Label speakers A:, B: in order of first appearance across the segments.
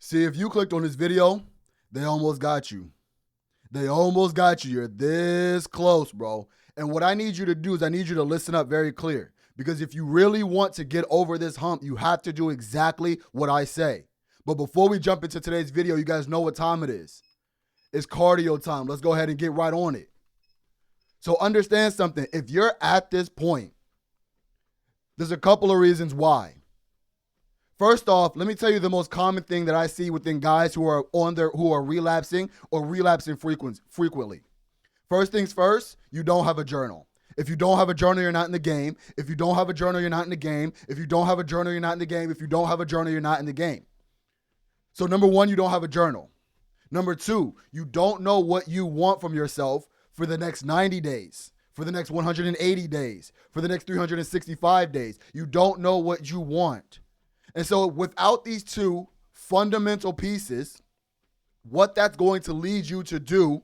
A: See, if you clicked on this video, they almost got you. They almost got you. You're this close, bro. And what I need you to do is I need you to listen up very clear. Because if you really want to get over this hump, you have to do exactly what I say. But before we jump into today's video, you guys know what time it is. It's cardio time. Let's go ahead and get right on it. So understand something. If you're at this point, there's a couple of reasons why. First off, let me tell you the most common thing that I see within guys who are relapsing or relapsing frequently. First things first, you don't have a journal. If you don't have a journal, you're not in the game. If you don't have a journal, you're not in the game. If you don't have a journal, you're not in the game. If you don't have a journal, you're not in the game. So number one, you don't have a journal. Number two, you don't know what you want from yourself for the next 90 days, for the next 180 days, for the next 365 days. You don't know what you want. And so without these two fundamental pieces, what that's going to lead you to do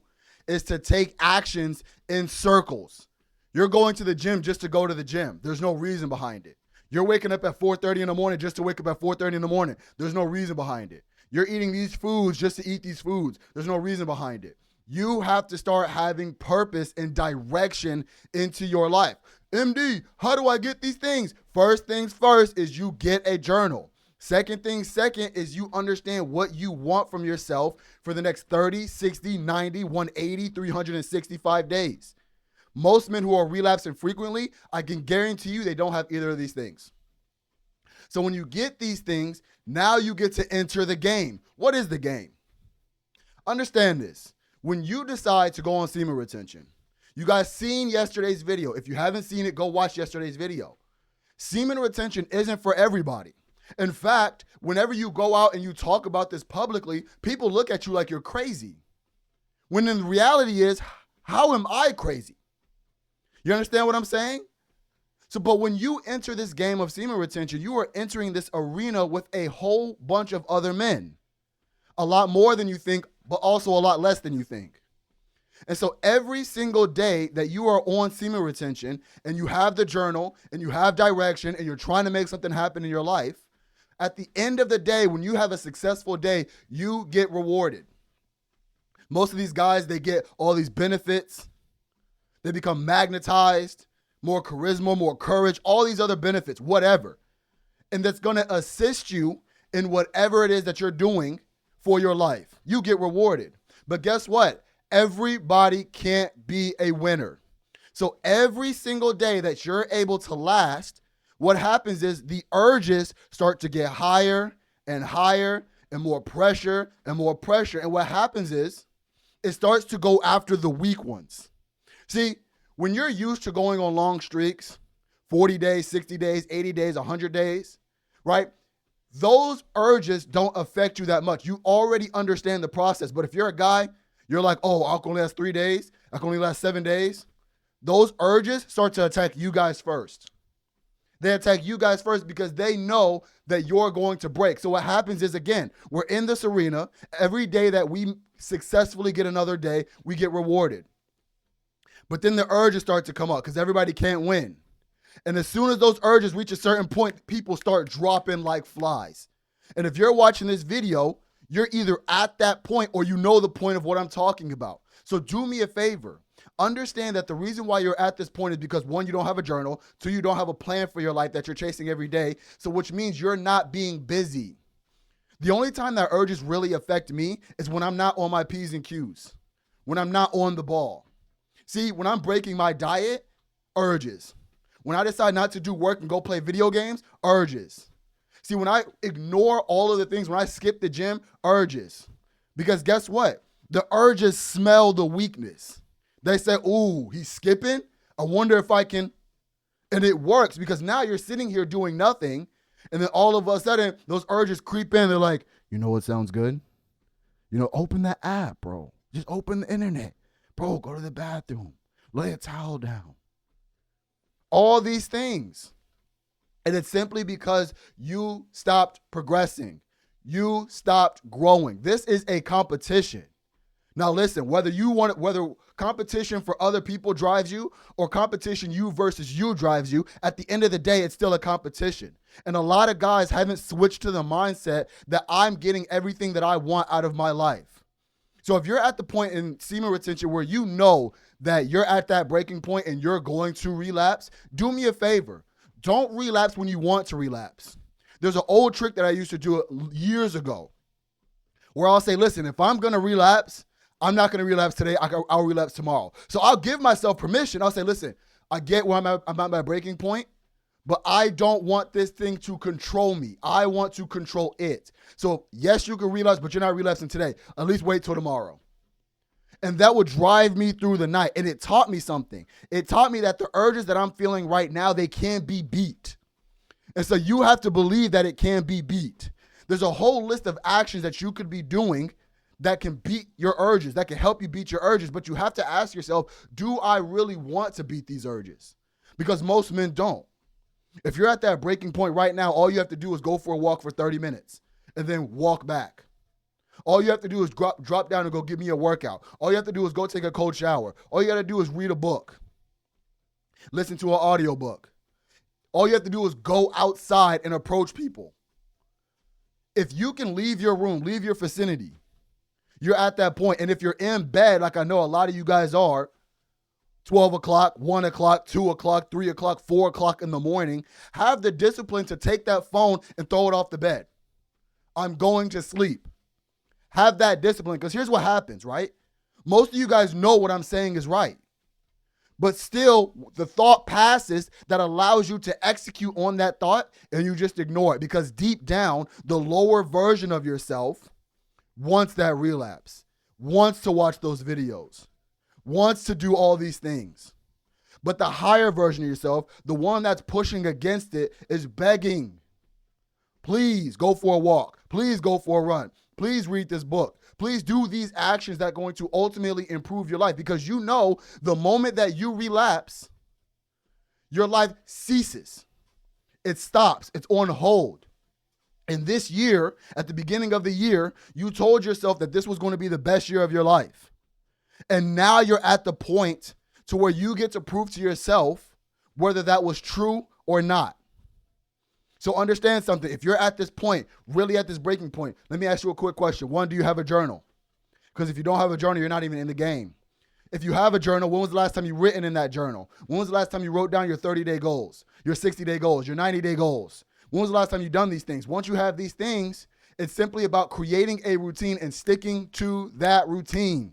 A: is to take actions in circles. You're going to the gym just to go to the gym. There's no reason behind it. You're waking up at 4:30 in the morning just to wake up at 4:30 in the morning. There's no reason behind it. You're eating these foods just to eat these foods. There's no reason behind it. You have to start having purpose and direction into your life. MD, how do I get these things? First things first is you get a journal. Second thing second is you understand what you want from yourself for the next 30, 60, 90, 180, 365 days. Most men who are relapsing frequently, I can guarantee you they don't have either of these things. So when you get these things, now you get to enter the game. What is the game? Understand this. When you decide to go on semen retention, you guys seen yesterday's video. If you haven't seen it, go watch yesterday's video. Semen retention isn't for everybody. In fact, whenever you go out and you talk about this publicly, people look at you like you're crazy. When in reality is, how am I crazy? You understand what I'm saying? So, but when you enter this game of semen retention, you are entering this arena with a whole bunch of other men. A lot more than you think, but also a lot less than you think. And so every single day that you are on semen retention and you have the journal and you have direction and you're trying to make something happen in your life, at the end of the day, when you have a successful day, you get rewarded. Most of these guys, they get all these benefits. They become magnetized, more charisma, more courage, all these other benefits, whatever. And that's going to assist you in whatever it is that you're doing for your life. You get rewarded. But guess what? Everybody can't be a winner. So every single day that you're able to last, what happens is the urges start to get higher and higher and more pressure and more pressure. And what happens is it starts to go after the weak ones. See, when you're used to going on long streaks, 40 days, 60 days, 80 days, 100 days, right? Those urges don't affect you that much. You already understand the process. But if you're a guy, you're like, oh, I can only last 3 days. I can only last 7 days. Those urges start to attack you guys first. They attack you guys first because they know that you're going to break. So what happens is, again, we're in this arena. Every day that we successfully get another day, we get rewarded. But then the urges start to come up because everybody can't win. And as soon as those urges reach a certain point, people start dropping like flies. And if you're watching this video, you're either at that point or you know the point of what I'm talking about. So do me a favor. Understand that the reason why you're at this point is because, one, you don't have a journal. Two, you don't have a plan for your life that you're chasing every day. So which means you're not being busy. The only time that urges really affect me is when I'm not on my P's and Q's, when I'm not on the ball. See, when I'm breaking my diet, urges. When I decide not to do work and go play video games, urges. See, when I ignore all of the things, when I skip the gym, urges. Because guess what? The urges smell the weakness. They say, ooh, he's skipping. I wonder if I can. And it works because now you're sitting here doing nothing. And then all of a sudden, those urges creep in. They're like, you know what sounds good? You know, open that app, bro. Just open the internet. Bro, go to the bathroom. Lay a towel down. All these things. And it's simply because you stopped progressing. You stopped growing. This is a competition. Now listen, whether competition for other people drives you or competition you versus you drives you, at the end of the day, it's still a competition. And a lot of guys haven't switched to the mindset that I'm getting everything that I want out of my life. So if you're at the point in semen retention where you know that you're at that breaking point and you're going to relapse, do me a favor. Don't relapse when you want to relapse. There's an old trick that I used to do years ago where I'll say, listen, if I'm going to relapse, I'm not going to relapse today. I'll relapse tomorrow. So I'll give myself permission. I'll say, listen, I get where I'm at my breaking point, but I don't want this thing to control me. I want to control it. So yes, you can relapse, but you're not relapsing today. At least wait till tomorrow. And that would drive me through the night. And it taught me something. It taught me that the urges that I'm feeling right now, they can be beat. And so you have to believe that it can be beat. There's a whole list of actions that you could be doing that can beat your urges, that can help you beat your urges. But you have to ask yourself, do I really want to beat these urges? Because most men don't. If you're at that breaking point right now, all you have to do is go for a walk for 30 minutes and then walk back. All you have to do is drop down and go give me a workout. All you have to do is go take a cold shower. All you got to do is read a book, listen to an audiobook. All you have to do is go outside and approach people. If you can leave your room, leave your vicinity, you're at that point. And if you're in bed, like I know a lot of you guys are, 12 o'clock, 1 o'clock, 2 o'clock, 3 o'clock, 4 o'clock in the morning, have the discipline to take that phone and throw it off the bed. I'm going to sleep. Have that discipline, because here's what happens, right? Most of you guys know what I'm saying is right. But still, the thought passes that allows you to execute on that thought, and you just ignore it, because deep down, the lower version of yourself wants that relapse, wants to watch those videos, wants to do all these things. But the higher version of yourself, the one that's pushing against it, is begging. Please go for a walk. Please go for a run. Please read this book. Please do these actions that are going to ultimately improve your life, because you know the moment that you relapse, your life ceases. It stops. It's on hold. And this year, at the beginning of the year, you told yourself that this was going to be the best year of your life. And now you're at the point to where you get to prove to yourself whether that was true or not. So understand something. If you're at this point, really at this breaking point, let me ask you a quick question. One, do you have a journal? Because if you don't have a journal, you're not even in the game. If you have a journal, when was the last time you written in that journal? When was the last time you wrote down your 30-day goals, your 60-day goals, your 90-day goals? When was the last time you done these things? Once you have these things, it's simply about creating a routine and sticking to that routine.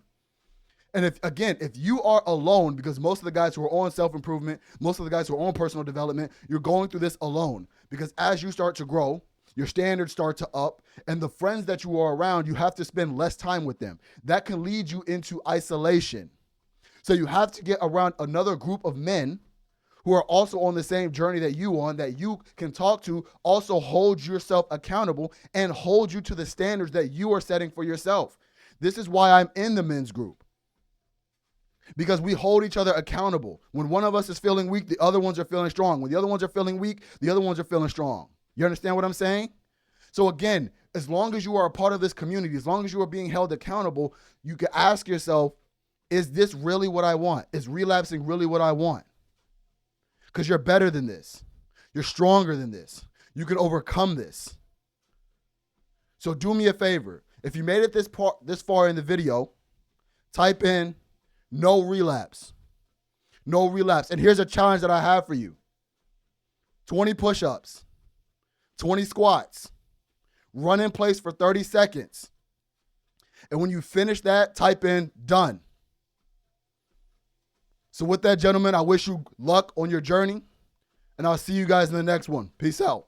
A: And if you are alone, because most of the guys who are on self-improvement, most of the guys who are on personal development, you're going through this alone. Because as you start to grow, your standards start to up, and the friends that you are around, you have to spend less time with them. That can lead you into isolation. So you have to get around another group of men who are also on the same journey that you on, that you can talk to, also hold yourself accountable and hold you to the standards that you are setting for yourself. This is why I'm in the men's group. Because we hold each other accountable. When one of us is feeling weak, the other ones are feeling strong. When the other ones are feeling weak, the other ones are feeling strong. You understand what I'm saying? So again, as long as you are a part of this community, as long as you are being held accountable, you can ask yourself, is this really what I want? Is relapsing really what I want? Because you're better than this. You're stronger than this. You can overcome this. So do me a favor. If you made it this far in the video, type in no relapse. No relapse. And here's a challenge that I have for you. 20 push-ups, 20 squats, run in place for 30 seconds. And when you finish that, type in done. So with that, gentlemen, I wish you luck on your journey, and I'll see you guys in the next one. Peace out.